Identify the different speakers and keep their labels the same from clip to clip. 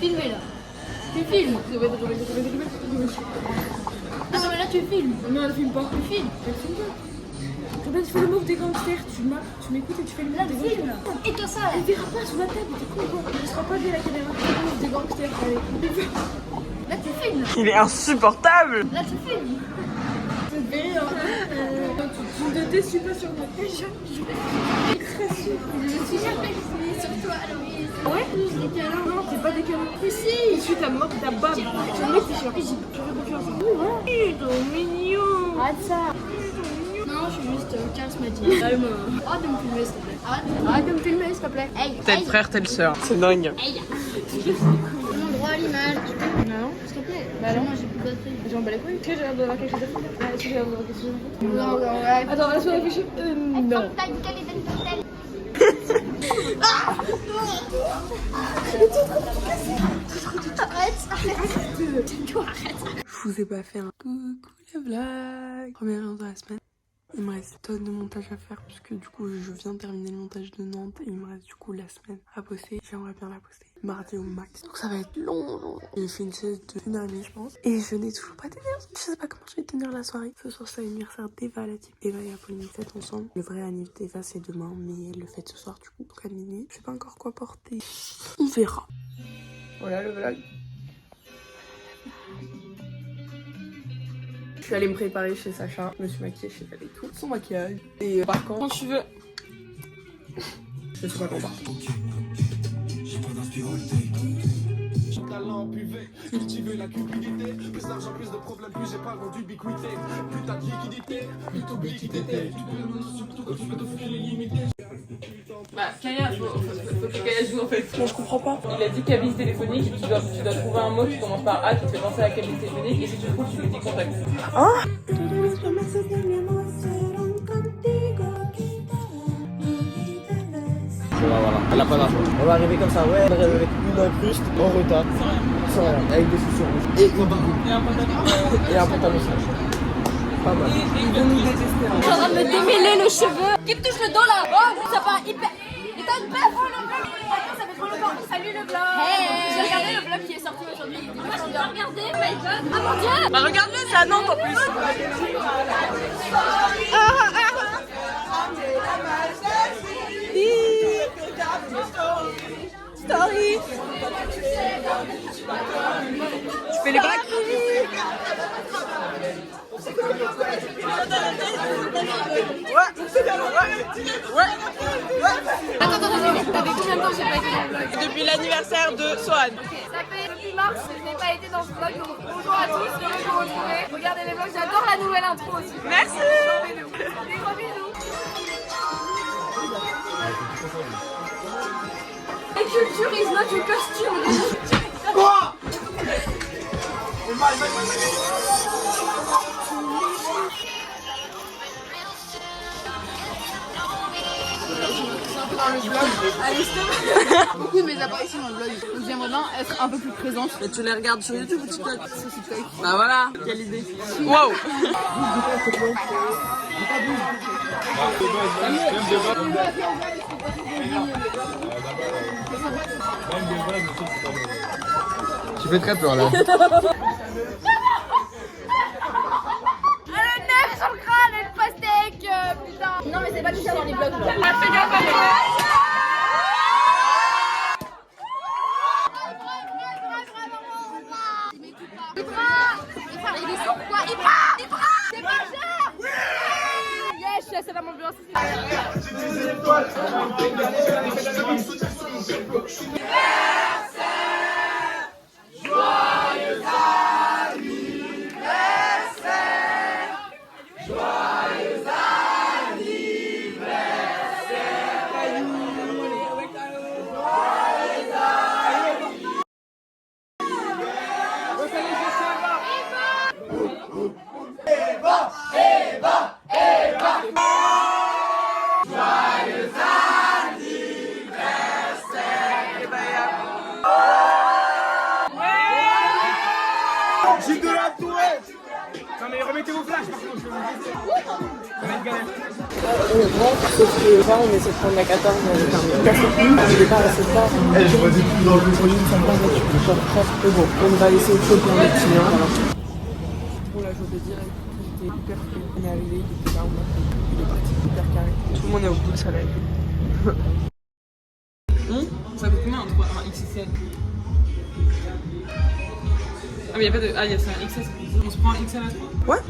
Speaker 1: filmer là. Tu filmes. Attends, mais là tu filmes.
Speaker 2: Non, elle filme pas.
Speaker 1: Tu filmes.
Speaker 2: Elle filme pas. Regarde, tu fais le move des gangsters. Tu m'écoutes et tu fais le move des gangsters.
Speaker 1: Et toi ça là.
Speaker 2: Elle verra pas sur la table, t'es con quoi. Elle sera pas vue la caméra. Tu fais le move des gangsters. Allez.
Speaker 1: Là tu filmes.
Speaker 3: Il est insupportable.
Speaker 1: Là tu filmes.
Speaker 2: Ça te fait rire. Tu ne te déçus pas sur moi. Je suis très sûre.
Speaker 1: Je me suis jamais essayé sur toi, Aloïs.
Speaker 2: Ouais.
Speaker 1: Des câlins.
Speaker 2: Non, t'es pas décalé.
Speaker 1: Mais si.
Speaker 2: Je suis ta mort, ta bave. Tu me mets tes chers. J'aurais confiance en toi. Il est trop mignon.
Speaker 1: Arrête ça. Non, je suis juste charismatique. Calme. Arrête de me filmer s'il te plaît. Arrête de me filmer s'il te plaît. Hey.
Speaker 3: Tel frère, telle sœur. C'est dingue.
Speaker 1: Hey. Mon droit à l'image.
Speaker 2: Non.
Speaker 1: S'il te plaît.
Speaker 2: Bah non.
Speaker 1: Moi j'ai plus de batterie.
Speaker 2: J'en bats les couilles. Est-ce que j'ai l'air d'avoir quelque chose à faire? Est-ce que j'ai l'air d'avoir quelque chose à faire?
Speaker 1: Non, ouais.
Speaker 2: Attends, laisse-moi réfléchir. Non.
Speaker 3: Je vous ai pas fait un coucou la blague. Première heure de la semaine. Il me reste tonne de montage à faire puisque du coup je viens de terminer le montage de Nantes et il me reste du coup la semaine à poster. J'aimerais bien la poster mardi au max. Donc ça va être long. J'ai fait une sieste de 1h30 je pense. Et je n'ai toujours pas tenir. Je sais pas comment je vais tenir la soirée. Ce soir c'est l'anniversaire d'Eva, la team. Eva et Apolline fêtent ensemble. Le vrai anniversaire d'Eva c'est demain mais elle le fête ce soir du coup. Donc à minuit. Je sais pas encore quoi porter. On verra. Voilà le vlog. Je suis allée me préparer chez Sacha, je me suis maquillée chez elle et tout, son maquillage. Et par contre, quand tu veux, je suis pas contente.
Speaker 4: Talent buvé, cultiver la cupidité. Plus d'argent, plus de problèmes, plus j'ai pas le nom d'ubiquité. Plus t'as de liquidité, plus t'obliquidité. Tu peux me surtout quand tu peux t'offrir l'illimité.
Speaker 3: Bah, Kaya, faut que Kaya joue en fait. Moi je comprends pas. Il a dit cabine téléphonique, tu dois trouver un mot qui commence par A qui te fait penser à la cabine téléphonique et si tu le trouves, tu lui dis contact. Hein?
Speaker 4: Voilà, elle a pas d'argent. On va arriver comme ça, ouais, on arrive avec une incruste en retard. Sans rien, avec des chaussures rouges. Et une doudoune. Et un pantalon sèche. Pas mal.
Speaker 3: Ils vont nous détester.
Speaker 1: Je suis en train de me démêler le cheveu. Qui me touche le dos là? Oh, ça part hyper. Et t'as une peur? Oh le vlog. Attends, ça fait trop longtemps. Salut le vlog. Hey. J'ai regardé le vlog qui est sorti aujourd'hui. Moi je l'ai regardé. My God. Ah mon dieu.
Speaker 3: Bah regarde-le, c'est à Nantes en plus. Story. Tu fais les bacs? Ouais.
Speaker 1: Attends. Ça fait combien de temps que j'ai pas été dans le vlog?
Speaker 3: Depuis l'anniversaire de Swan.
Speaker 1: Ça fait depuis mars que je n'ai pas été dans ce vlog. Donc bonjour à tous, heureux de vous retrouver. Regardez les vlogs, j'adore la nouvelle intro aussi.
Speaker 3: Merci.
Speaker 1: Des gros bisous. Et culture is not a costume.
Speaker 4: Quoi?
Speaker 5: Beaucoup de mes apparitions dans le vlog, donc j'aimerais bien être un peu plus présente.
Speaker 3: Et tu les regardes sur YouTube ou TikTok?
Speaker 5: Sur TikTok.
Speaker 3: Bah voilà. Quelle idée. Wow.
Speaker 4: Tu fais très peur là.
Speaker 1: Elle est nerf sur le crâne et le pastèque, putain. Non mais c'est pas tout ça dans les vlogs. Ah, fais gaffe à moi. Il est sourd quoi? Il part. C'est pas cher. Yes, c'est la ambiance.
Speaker 4: J'ai de la tourette. Non mais remettez vos flashs par contre.
Speaker 3: Sauf que là, on essaie de prendre la 14 avec un casse-couille. On n'est pas assez tard.
Speaker 4: Je vois des coups dans le projet de 50 voitures.
Speaker 3: Mais bon, on va essayer de choper un petit lien. Pour la journée direct, c'était hyper frais. On est arrivé, il était là, on a fait. Il est parti hyper carré. Tout le monde est au bout de sa life.
Speaker 2: Ça coûte combien un XXL? Ah mais y'a pas de... Ah c'est un XS. On se prend un XL à 3?
Speaker 3: Ouais.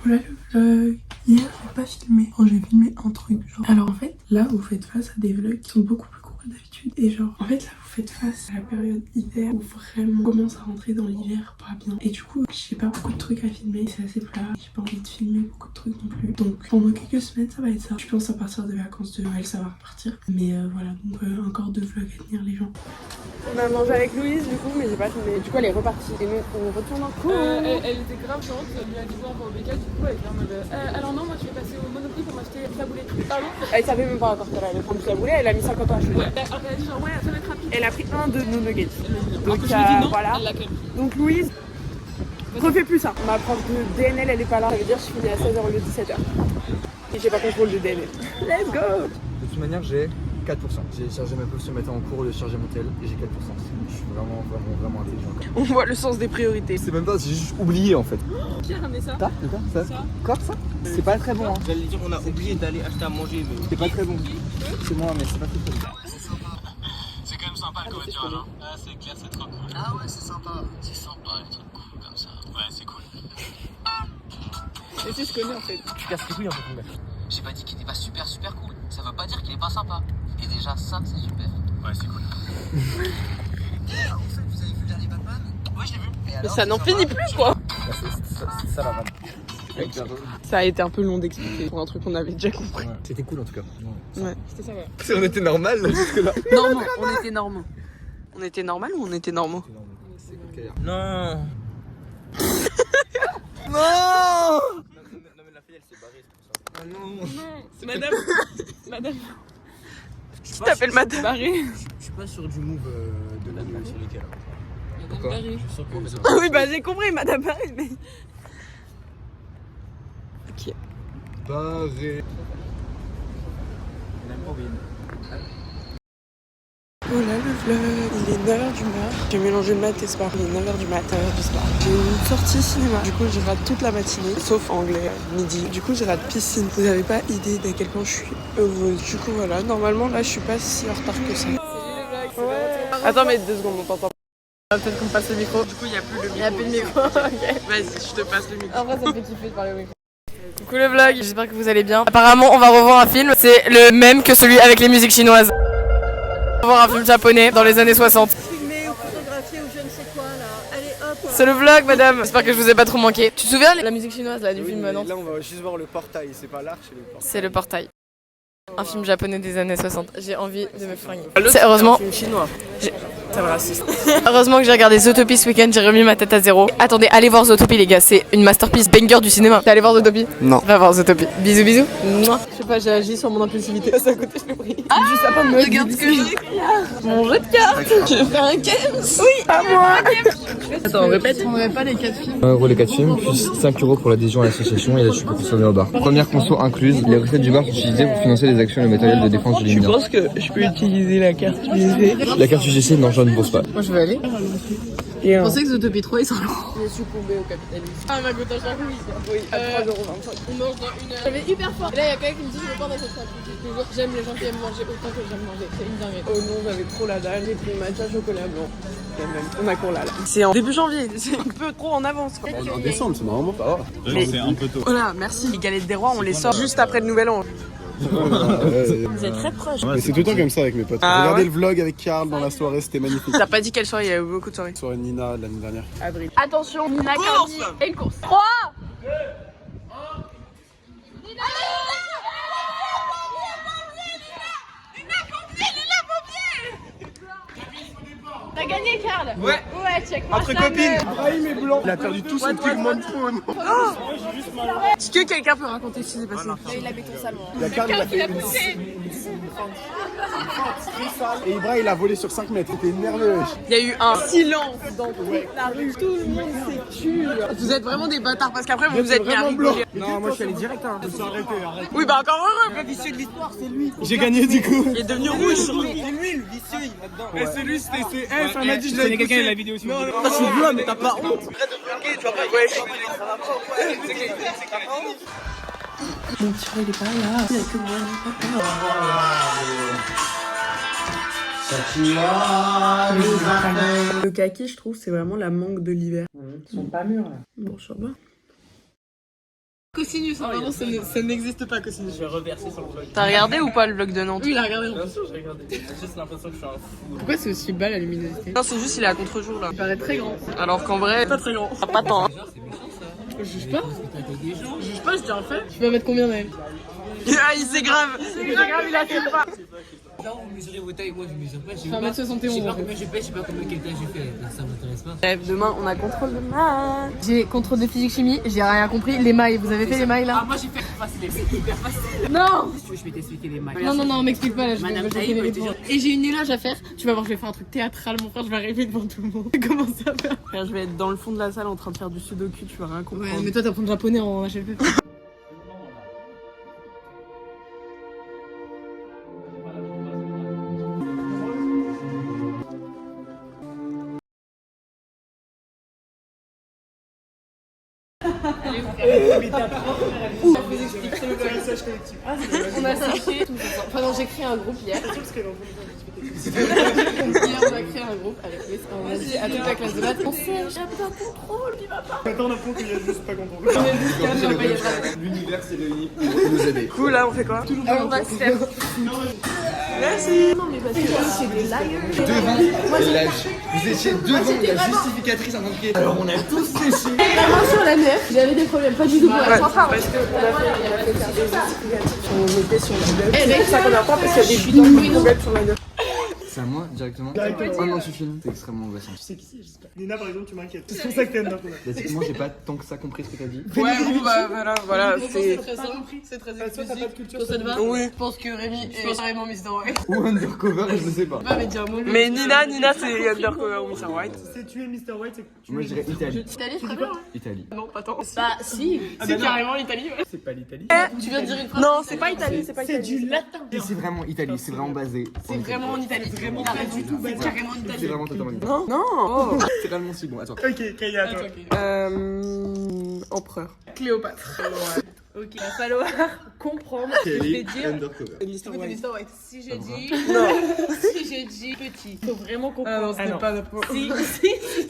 Speaker 3: Voilà le vlog. Hier, j'ai pas filmé. Oh, j'ai filmé un truc. Genre. Alors en fait, là, vous faites face à des vlogs qui sont beaucoup plus courts que d'habitude. Et genre, en fait, là, vous faites face à la période hiver où vraiment on commence à rentrer dans l'hiver pas bien. Et du coup, j'ai pas beaucoup de trucs à filmer. C'est assez plat. J'ai pas envie de filmer beaucoup de trucs non plus. Donc pendant quelques semaines, ça va être ça. Je pense à partir des vacances de Noël, ça va repartir. Mais voilà, donc encore 2 vlogs à tenir les gens. On a mangé avec Louise du coup, mais j'ai pas filmé. Du coup, elle est repartie. Et nous, on retourne en cours.
Speaker 2: Elle était grave chiante, elle lui a dit bon on va au BK, du coup elle était en mode alors non moi je vais passer au Monoprix pour m'acheter un taboulé. Pardon?
Speaker 3: Elle savait même pas encore qu'elle allait prendre du taboulé, elle a mis 50 ans à choisir.
Speaker 2: Ouais, alors elle a dit genre ouais ça va être rapide.
Speaker 3: Elle a pris un de nos nuggets.
Speaker 2: Donc je lui ai dit non,
Speaker 3: voilà.
Speaker 2: elle l'a quand même.
Speaker 3: Donc Louise, refais plus ça. Ma prof de DNL elle est pas là, ça veut dire que je finis à 16h au lieu de 17h. Et j'ai pas contrôle de DNL. Let's go!
Speaker 4: De toute manière, j'ai 4%. J'ai chargé ma potion maintenant en cours au lieu de charger mon tel et j'ai 4%. Je suis vraiment intelligent.
Speaker 3: On voit le sens des priorités.
Speaker 4: C'est même pas, j'ai juste oublié en fait.
Speaker 2: Qui a ramené ça?
Speaker 4: Ça? Quoi ça? C'est pas très bon hein.
Speaker 6: J'allais dire on a oublié d'aller acheter à manger mais...
Speaker 4: C'est pas très bon. C'est moi mais c'est pas très bon.
Speaker 6: C'est quand même sympa le covoiturage hein. Ah c'est clair, c'est trop cool. Ah ouais c'est sympa. C'est sympa les trucs cool comme ça. Ouais c'est cool.
Speaker 3: Et si je connais en fait.
Speaker 4: Tu casses les couilles un peu ton mec.
Speaker 6: J'ai pas dit qu'il était pas super cool. Ça veut pas dire qu'il est pas sympa. Et déjà ça c'est super. Ouais c'est cool. Ah, en fait vous avez vu le dernier Batman? Ouais je l'ai vu.
Speaker 3: Mais ça n'en finit plus quoi!
Speaker 4: C'est ça la vanne.
Speaker 3: Ça a été un peu long d'expliquer pour un truc qu'on avait déjà compris.
Speaker 4: Ouais. C'était cool en tout cas.
Speaker 3: Ouais.
Speaker 2: C'était ça ouais.
Speaker 4: On était normal là jusque là.
Speaker 3: Normaux, on était normaux. On était normal ou on était normaux?
Speaker 6: Non.
Speaker 4: Non. Non
Speaker 6: mais la fille elle s'est barrée c'est pour ça.
Speaker 4: Ah non.
Speaker 2: Madame.
Speaker 3: Qui t'appelle madame?
Speaker 2: Barré.
Speaker 4: Je suis pas sur du move de l'animal sur lequel. Pourquoi?
Speaker 2: Barré.
Speaker 6: Je suis sûr que
Speaker 3: Ah oui bah j'ai compris madame Paris mais... Ok.
Speaker 4: Barré.
Speaker 3: Voilà le vlog, il est 9h du mat. J'ai mélangé le mat et sport. Il est 9h du mat, 9h du sport. J'ai une sortie cinéma. Du coup, je rate toute la matinée, sauf anglais, midi. Du coup, je rate piscine. Vous avez pas idée d'à quel point je suis heureuse. Du coup, voilà, normalement, là, je suis pas si en retard que ça. Ouais. Attends, mais 2 secondes, on t'entend. Peut-être qu'on passe le micro. Du coup, il n'y a plus le micro. Il n'y a plus de micro, ok. Vas-y, je te passe le micro.
Speaker 2: En vrai ça me fait kiffer de parler au micro.
Speaker 7: Coucou le vlog, j'espère que vous allez bien. Apparemment on va revoir un film, c'est le même que celui avec les musiques chinoises. On va revoir un film japonais dans les années 60.
Speaker 2: Filmé ou photographié ou je ne sais quoi là. Allez hop.
Speaker 7: C'est le vlog madame, j'espère que je vous ai pas trop manqué. Tu te souviens la musique chinoise là du film Nantes?
Speaker 4: Là on va juste voir le portail, c'est pas l'arche c'est le portail.
Speaker 7: C'est le portail. Un film japonais des années 60. J'ai envie de me fringuer. C'est heureusement...
Speaker 3: film chinois. C'est raciste.
Speaker 7: Heureusement que j'ai regardé Zootopie ce week-end, j'ai remis ma tête à zéro. Attendez, allez voir Zootopie les gars, c'est une masterpiece banger du cinéma. T'es allé voir Zootopie?
Speaker 4: Non.
Speaker 7: Va voir Zootopie. Bisous bisous. Mouah.
Speaker 3: Je sais pas, j'ai agi sur mon impulsivité. Ça a coûté, je l'ai pris. Juste après me
Speaker 7: Regarde ce que j'ai. Mon jeu de cartes. Tu veux faire un games? Oui, à moi. Attends, on répète. On répète pas les 4 films.
Speaker 4: 1 euro les 4 films, plus 5 euros pour l'adhésion à l'association et là tu peux consommer au bar. Première conso incluse, les recettes du bar sont utilisées pour financer les actions et le matériel de défense du mineur.
Speaker 3: Je pense que je peux utiliser la carte UGC.
Speaker 4: La carte UGC, non, je ne pense pas.
Speaker 7: Moi je veux aller.
Speaker 3: Et
Speaker 7: Je pensais que Zootopie 3 ils sont loin.
Speaker 3: j'ai succombé au capitalisme.
Speaker 7: Ah ma goutte à chaque
Speaker 3: Oui, à 3,25€.
Speaker 7: On mange dans 1 heure. J'avais hyper faim. Et là, il y a quelqu'un qui me dit je veux pas dans cette table. J'aime les gens qui aiment manger autant que j'aime manger. C'est une dinguerie.
Speaker 3: Oh non, j'avais trop la dalle. J'ai pris matcha chocolat blanc. Et même, on a cours là. C'est en début janvier. C'est un peu trop en avance. Quoi.
Speaker 4: En décembre, c'est normalement pas grave.
Speaker 6: C'est un peu tôt.
Speaker 3: Voilà, merci. Les galettes des rois, on les sort juste après le nouvel an.
Speaker 7: Vous êtes très proches.
Speaker 8: Mais c'est tout le temps comme ça avec mes potes.
Speaker 3: Ah
Speaker 8: Regardez
Speaker 3: ouais
Speaker 8: le vlog avec Karl dans la soirée, c'était magnifique.
Speaker 3: T'as pas dit quelle soirée, il y a eu beaucoup de soirées.
Speaker 8: Soirée de Nina de l'année dernière.
Speaker 3: Avril.
Speaker 1: Attention, Nina Cardi et une course. 3 T'as gagné, Karl? Ouais. Ouais, check.
Speaker 8: Entre copines. Brahim est blanc. Il a perdu tout son pigment de faune.
Speaker 3: Est-ce que quelqu'un peut raconter ce qui s'est passé?
Speaker 1: Il a mis ton salon.
Speaker 8: Il y a Karl, il a fait une Et Ibra il a volé sur 5 mètres, c'était nerveux.
Speaker 7: Il y a eu un silence dans
Speaker 2: La rue, tout le monde s'est tué.
Speaker 7: Vous êtes vraiment des bâtards parce qu'après vous vous êtes mis à rigoler.
Speaker 8: Non, moi je suis allé direct. Hein. Je me suis arrêté, arrête.
Speaker 7: Oui, bah encore heureux.
Speaker 8: Le vicieux de l'histoire, c'est lui. J'ai gagné du coup.
Speaker 7: Il est devenu rouge.
Speaker 8: C'est lui le vicieux, il va dedans. Et celui c'était ça m'a dit je l'avais quelqu'un de la vidéo aussi. Non, je suis blanc, mais t'as pas honte. Arrête de bloquer, tu vas pas jouer.
Speaker 3: Mon petit frère il est pas là. Il y a que moi, il est pas là. Le kaki, je trouve, c'est vraiment la mangue de l'hiver.
Speaker 2: Ils sont pas mûrs là.
Speaker 3: Bon, ça va.
Speaker 7: Cosinus, vraiment, ça n'existe pas, Cosinus.
Speaker 8: Je vais reverser sur le vlog.
Speaker 7: T'as regardé ou pas le vlog de Nantes?
Speaker 2: Oui, il a regardé.
Speaker 8: Bien sûr, j'ai regardé. J'ai juste l'impression que je suis un fou.
Speaker 2: Pourquoi c'est aussi bas la luminosité?
Speaker 7: Non, c'est juste il est à contre-jour là.
Speaker 2: Il paraît très grand.
Speaker 7: Alors qu'en vrai, pas très grand. Pas tant. Hein.
Speaker 2: Je juge pas. Je juge pas, je dis en fait. Tu vas mettre combien même?
Speaker 7: Ah, il c'est grave. C'est grave, il a fait pas.
Speaker 6: Genre, vous mesurez vos tailles, moi je mesure pas.
Speaker 2: Je fais 1m71.
Speaker 6: Je sais pas combien j'ai fait, je sais pas combien quelle taille j'ai fait. Ça m'intéresse pas.
Speaker 7: Bref, demain on a contrôle de maths. J'ai contrôle de physique chimie, j'ai rien compris. Les mailles, vous avez fait les mailles là?
Speaker 6: Ah, moi j'ai fait facile, c'est hyper facile.
Speaker 7: Non.
Speaker 6: Si tu veux, je vais t'expliquer les mailles.
Speaker 2: Non, m'explique pas là, je vais
Speaker 6: Madame
Speaker 2: me
Speaker 6: Taïb,
Speaker 2: les
Speaker 6: elle
Speaker 2: points.
Speaker 6: était
Speaker 2: Et j'ai une élage à faire. Tu vas voir, je vais faire un truc théâtral, mon frère, je vais arriver devant tout le monde. Comment ça va?
Speaker 3: Frère, je vais être dans le fond de la salle en train de faire du sudoku, tu vas rien comprendre.
Speaker 2: Ouais, mais toi t'apprends le japonais en HLP. On a séché tout ça. Enfin non, j'ai créé un groupe hier. Hier on a créé un groupe avec les on a dit à toute la classe de maths. On sait, j'ai un contrôle qui va pas.
Speaker 8: Attends, on apprend qu'il y a juste pas contrôle.
Speaker 4: L'univers s'est réuni pour nous aider.
Speaker 7: Cool, là on fait quoi? On va se faire. Merci.
Speaker 2: Non mais parce que c'est des liars.
Speaker 4: Devant l'âge. Vous étiez devant la justificatrice en train de crier. Alors on a tous séché.
Speaker 2: Vraiment sur la neuf, j'avais des problèmes, pas du tout pour la fanfare.
Speaker 3: Parce qu'on a fait faire des justificatifs. On était sur le web. C'est pour ça qu'on a pas parce qu'il y a des bidons de web sur la gueule.
Speaker 4: C'est à moi directement. Oh non, tu filmes. C'est extrêmement angoissant.
Speaker 8: Tu sais qui c'est, j'espère. Nina par exemple, tu m'inquiètes. C'est pour ça que t'es Undercover.
Speaker 4: Moi j'ai pas tant que ça compris ce que t'as dit.
Speaker 7: Ouais, bon bah voilà, c'est.
Speaker 2: très simple, c'est très
Speaker 8: Toi, t'as pas de
Speaker 2: exclusif.
Speaker 8: culture.
Speaker 2: Toi ça te va?
Speaker 7: Oui.
Speaker 2: Je pense que Rémi est carrément Mr. White.
Speaker 4: Ou Undercover, je sais pas.
Speaker 2: Pas mais dire moi.
Speaker 7: Mais Nina c'est Undercover ou Mr. White.
Speaker 8: Si tu es Mr. White, c'est que tu
Speaker 4: Moi je dirais Italie.
Speaker 2: Italie, très bien.
Speaker 4: Italie.
Speaker 7: Non, pas tant.
Speaker 2: Bah si,
Speaker 7: C'est carrément l'Italie. Ouais.
Speaker 8: C'est pas l'Italie.
Speaker 2: tu viens de dire une phrase.
Speaker 7: Non, c'est pas Italie, c'est pas
Speaker 8: C'est
Speaker 7: Italie.
Speaker 8: du latin.
Speaker 4: C'est vraiment Italie, c'est vraiment basé.
Speaker 2: C'est vraiment en Italie. Vraiment pas du tout. C'est carrément en
Speaker 4: C'est
Speaker 2: Italie.
Speaker 4: vraiment totalement Italie.
Speaker 7: Non. Non.
Speaker 4: C'est réellement si bon, attends.
Speaker 8: Ok, Kaya, toi.
Speaker 3: Empereur.
Speaker 2: Cléopâtre. Ok, il va falloir comprendre ce que je vais dire.
Speaker 4: Undercover.
Speaker 2: Mr. White. Si j'ai dit.
Speaker 7: Non.
Speaker 2: Si j'ai dit petit. Faut vraiment
Speaker 7: Ah
Speaker 2: comprendre.
Speaker 7: non, c'était pas Napoléon.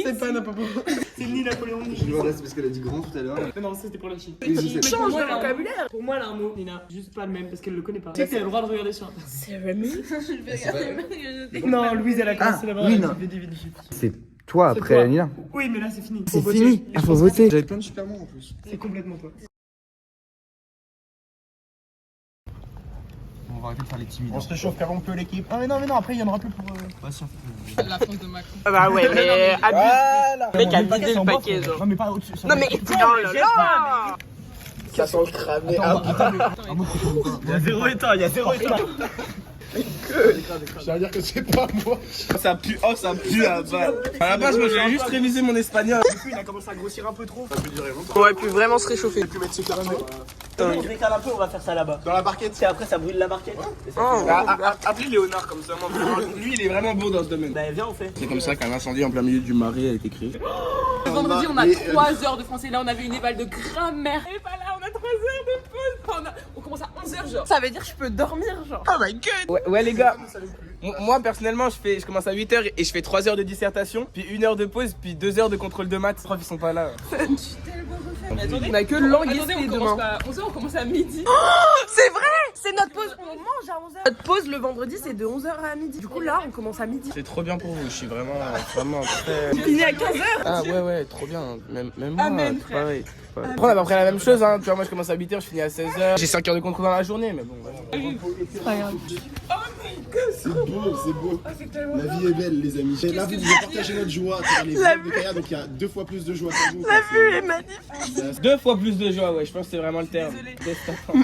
Speaker 7: C'est pas Napoléon.
Speaker 8: C'est ni Napoléon ni
Speaker 4: Je vois là, c'est parce qu'elle a dit grand tout à l'heure.
Speaker 8: Non, c'était pour la Chine.
Speaker 4: Oui, je sais.
Speaker 7: Change de vocabulaire.
Speaker 8: Pour moi, elle a un mot, Nina. Juste pas le même parce qu'elle le connaît pas. Tu sais que t'as le droit de regarder sur Internet.
Speaker 2: C'est Rémi. Je vais regarder.
Speaker 8: Non, Louise, elle a commencé d'abord.
Speaker 4: oui, non. C'est toi après
Speaker 8: toi.
Speaker 4: Nina.
Speaker 8: Oui, mais là, c'est fini.
Speaker 4: C'est
Speaker 8: Faut voter.
Speaker 4: fini.
Speaker 8: Et je
Speaker 4: Faut
Speaker 8: pense que
Speaker 4: voter. J'avais plein de super mots en plus.
Speaker 8: C'est complètement toi.
Speaker 4: On va arrêter de faire les timides.
Speaker 8: On se réchauffe car on peut l'équipe. Ah, mais non, après, il y en aura plus pour.
Speaker 4: Patient.
Speaker 2: La France de Macron.
Speaker 7: Ah bah ouais, mais abuse.
Speaker 8: Voilà.
Speaker 7: Le mec a vidé le paquet, genre.
Speaker 8: Non, mais pas au-dessus.
Speaker 7: Non mais oh là là.
Speaker 4: Ça sent le cramé.
Speaker 8: Il y a zéro état, il y a zéro état. Je vais dire que c'est pas moi.
Speaker 9: Ça pue, oh ça pue à balle. À la base, moi j'avais juste révisé mon espagnol.
Speaker 8: Du coup, il a commencé à grossir un peu trop.
Speaker 7: On aurait pu vraiment se réchauffer.
Speaker 8: Tu peux mettre ce caramel.
Speaker 9: On décale un peu, on va faire ça là-bas.
Speaker 8: Dans la barquette.
Speaker 9: Et après ça brûle la barquette.
Speaker 7: Oh.
Speaker 9: Appelez Léonard comme ça, moi, lui il est vraiment bon dans ce domaine. Bah viens on fait. C'est comme ça qu'un incendie en plein milieu du marais a été créé.
Speaker 2: Le vendredi, on a 3 heures de français. Là, on avait une éval de grammaire. Et pas là, on a 3 heures de pause. On commence à 11h, genre.
Speaker 7: Ça veut dire que je peux dormir, genre.
Speaker 9: Oh my god. Ouais les gars, moi personnellement je commence à 8h et je fais 3 heures de dissertation, puis 1 heure de pause, puis 2 heures de contrôle de maths. Les profs ils sont pas là.
Speaker 7: On a que langue
Speaker 2: Attendez, on commence pas à 11h, on commence à midi.
Speaker 7: C'est vrai. C'est notre pause. On mange à 11h. Notre pause le vendredi, c'est de 11h à midi. Du coup, là, on commence à midi.
Speaker 9: C'est trop bien pour vous, je suis vraiment très...
Speaker 7: Tu finis à 15h.
Speaker 9: Ah ouais, trop bien. Même moi,
Speaker 7: Amen,
Speaker 9: c'est pareil. Après on a pas pris la même chose, hein. Tu vois, moi je commence à 8h, je finis à 16h. J'ai 5 heures de contrôle dans la journée, mais bon. Ouais.
Speaker 7: C'est pas grave.
Speaker 2: Oh my god,
Speaker 10: C'est beau, c'est beau. La vie est belle, les amis. Là, vous devez partager notre joie. Les vlogs de Kaya, donc il y a 2 fois plus de joie pour vous.
Speaker 7: La vue est magnifique.
Speaker 9: 2 fois plus de joie, ouais, je pense que c'est vraiment le terme.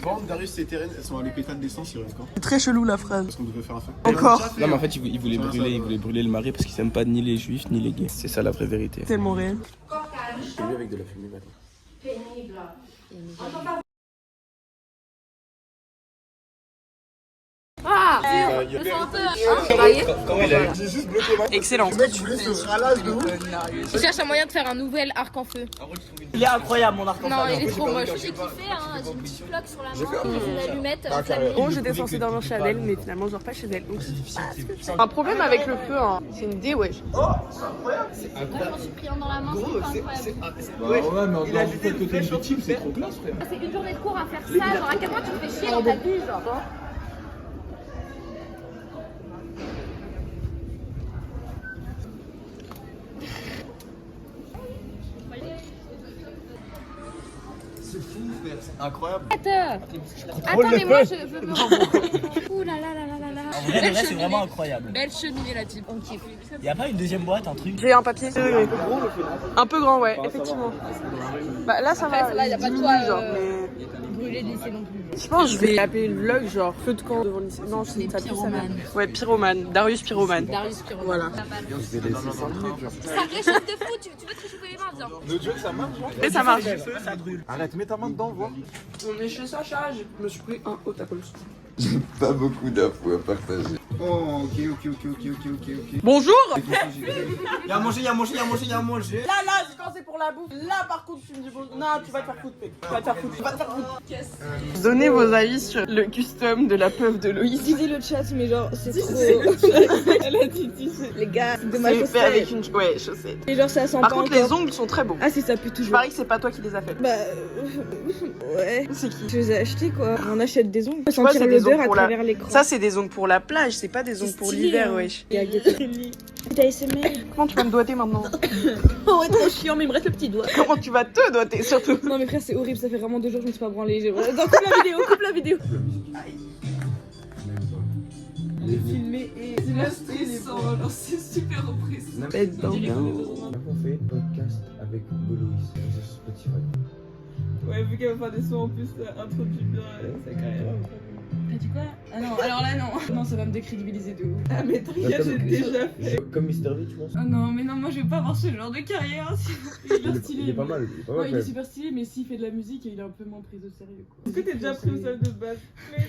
Speaker 10: Bon, Darius et Terren, elles sont à l'épétade d'essence, il reste quand?
Speaker 3: C'est très chelou la phrase.
Speaker 10: Parce qu'on devait faire un feu.
Speaker 3: Encore.
Speaker 9: Non, mais en fait, ils voulaient brûler le mari parce qu'ils s'aiment pas ni les juifs ni les gays. C'est ça la vraie vérité.
Speaker 3: Tellement réel.
Speaker 10: C'est mieux avec de la fumée maintenant. J'ai juste bloqué ma.
Speaker 3: Excellent.
Speaker 10: Le mec voulait se ralasse de ouf.
Speaker 1: Je cherche un moyen de faire un nouvel arc en feu.
Speaker 4: Il est incroyable mon arc en feu.
Speaker 1: Non, il est trop moche. J'ai kiffé, hein. J'ai une petite plaque sur la main, j'ai une allumette enflammée.
Speaker 3: Bon, j'étais censée dormir chez Adèle, mais finalement, je dors pas chez elle. Donc, un problème avec le feu, hein. C'est une idée, ouais.
Speaker 10: Oh, c'est incroyable.
Speaker 1: Je m'en suis pris un dans la main, c'est incroyable.
Speaker 10: Ouais, mais il a juste fait côté victime, c'est trop classe, frère.
Speaker 1: C'est une journée de cours à faire ça, genre à quel point tu te fais chier dans ta vie, genre.
Speaker 10: C'est fou, frère, c'est incroyable.
Speaker 1: Attendez, moi je veux me rendre. Ouh là là là là là là.
Speaker 4: En vrai, c'est vraiment incroyable.
Speaker 1: Belle cheminée la type, on kiffe.
Speaker 4: Y a pas une deuxième boîte, un truc?
Speaker 3: J'ai un papier. Un peu grand, ouais, effectivement. Bah là, ça va.
Speaker 1: Là, y a pas de
Speaker 3: 10
Speaker 1: toi
Speaker 3: minutes, genre,
Speaker 1: brûler le lycée non plus.
Speaker 3: Je pense que je vais appeler le vlog genre feu de camp devant le lycée. Non, c'est ça pyromane. Ouais, pyromane. Darius Pyromane.
Speaker 1: Darius Pyromane.
Speaker 3: Voilà.
Speaker 10: Je vais laisser 5 minutes, genre.
Speaker 1: Ça réchauffe de fou, tu veux te réchauffer les mains, viens.
Speaker 10: Le Dieu, ça marche, genre.
Speaker 3: Et ça marche.
Speaker 4: Ça brûle.
Speaker 10: Arrête, mets ta main dedans, vois.
Speaker 3: On est chez Sacha, je me suis pris un haut tacos.
Speaker 11: Pas beaucoup d'infos à partager.
Speaker 10: Oh, ok.
Speaker 3: Bonjour.
Speaker 4: Y'a à manger, y'a à manger, y'a à manger, y'a à manger.
Speaker 3: Là, quand c'est pour la bouffe, là par contre tu me dis bonjour. Non, tu vas te faire foutre, mec. Tu vas te faire foutre. Donnez vos avis sur le custom de la peuf de Loïs.
Speaker 5: Disez le chat, mais genre, c'est trop. Elle a dit, les gars, c'est dommage.
Speaker 3: C'est fait avec une chaussette.
Speaker 5: Et genre, ça sent
Speaker 3: Par
Speaker 5: pas
Speaker 3: contre,
Speaker 5: encore.
Speaker 3: les ongles sont très beaux.
Speaker 5: Ah, si, ça pue
Speaker 3: Je
Speaker 5: toujours.
Speaker 3: parie que c'est pas toi qui les as fait.
Speaker 5: Bah, ouais.
Speaker 3: C'est qui?
Speaker 5: Je les ai achetés quoi. On achète des ongles. On peut
Speaker 3: Tu vois,
Speaker 5: sentir
Speaker 3: c'est des
Speaker 5: l'odeur
Speaker 3: ongles
Speaker 5: à
Speaker 3: pour la.
Speaker 5: travers l'écran.
Speaker 3: Ça, c'est des ongles pour la plage, c'est pas des ongles pour
Speaker 5: stylé,
Speaker 3: l'hiver,
Speaker 5: hein.
Speaker 3: wesh.
Speaker 5: T'as ASMR.
Speaker 3: Comment tu vas me doigter maintenant?
Speaker 5: Oh ouais, trop chiant, mais il me reste le petit doigt.
Speaker 3: Comment tu vas te doigter surtout?
Speaker 5: Non mais frère, c'est horrible, ça fait vraiment 2 jours que je me suis pas branlée. Non, coupe la vidéo.
Speaker 3: Les filmer et c'est la stressant, alors c'est super oppressant. Bête dans
Speaker 4: On fait podcast avec Boloïs sur Spotify.
Speaker 2: Ouais, vu qu'elle va faire des sons en plus, introduit bien sa carrière.
Speaker 5: T'as dit quoi? Ah non, alors là non. Non, ça va me décrédibiliser de ouf.
Speaker 2: Ah, mais t'inquiète, j'ai déjà fait.
Speaker 4: Comme Mr. V, tu penses?
Speaker 5: Oh non, mais non, moi je vais pas avoir ce genre de carrière.
Speaker 4: Il est pas mal, il est pas mal.
Speaker 5: Ouais, il est super stylé, mais s'il fait de la musique, il est un peu moins pris au sérieux.
Speaker 2: Est-ce que t'es déjà pris au sol de base?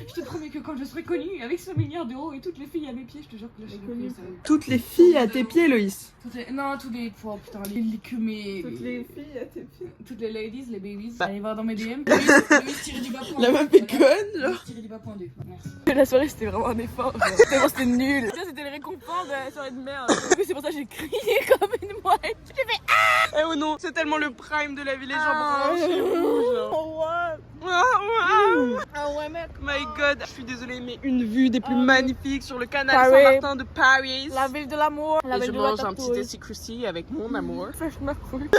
Speaker 5: Je te promets que quand je serai connue, avec 5 milliards d'euros et toutes les filles à mes pieds, je te jure que là je serai connue.
Speaker 3: Toutes les filles à tes pieds, Loïs.
Speaker 5: Non, tous les. Oh putain, les que mes.
Speaker 2: Toutes les filles à tes pieds.
Speaker 5: Toutes les ladies, les babies.
Speaker 3: Bah.
Speaker 5: Allez voir dans mes DM. Loïs tiré du bas point.
Speaker 3: La meuf est conne, genre.
Speaker 5: Loïs tiré du bas point 2. Merci.
Speaker 3: La soirée, c'était vraiment un effort. Tellement c'était nul. Ça, c'était les récompenses de la soirée de merde. Oui, c'est pour ça que j'ai crié comme une mouette. J'ai fait ah. Eh oh non, c'est tellement le prime de la vie, les gens branchent chez vous, genre. Ah ouais, mec. My god, je suis désolée, mais une vue des plus magnifiques sur le canal Saint-Martin de Paris.
Speaker 5: La ville de l'amour.
Speaker 3: Et je mange un petit Tessie Crousty avec mon amour. Fâche ma couille.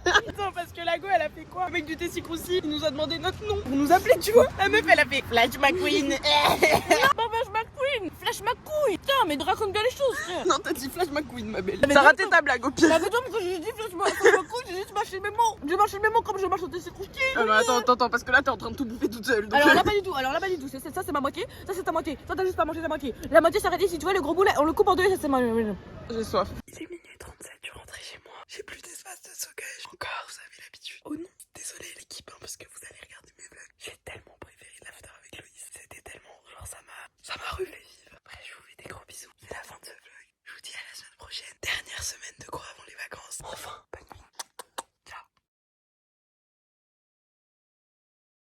Speaker 3: Attends, parce que la go, elle a fait quoi? Avec du Tessie Crousty, il nous a demandé notre nom pour nous appeler, tu vois. La meuf, elle a fait Flash McQueen. Non, Flash McQueen. Flash McQueen. Putain, mais raconte bien les choses, frère. Non, t'as dit Flash McQueen, ma belle. T'as raté ta blague, au pire.
Speaker 5: Mais toi, quand j'ai dit Flash McQueen, j'ai juste mâché mes mots. J'ai mâché mes mots comme je mâche au Tessie Crousty.
Speaker 3: Ah bah attends, parce que là, t'es en train de tout bouffer toute seule. Donc...
Speaker 5: Alors là, pas du tout. Ça, c'est ma moitié. Ça, c'est ta moitié. Toi, t'as juste pas mangé la moitié. La moitié s'arrête ici. Tu vois, le gros boulet, on le coupe en deux. Ça, c'est ma.
Speaker 3: J'ai soif. Il est minuit 37, je suis rentrée chez moi. J'ai plus de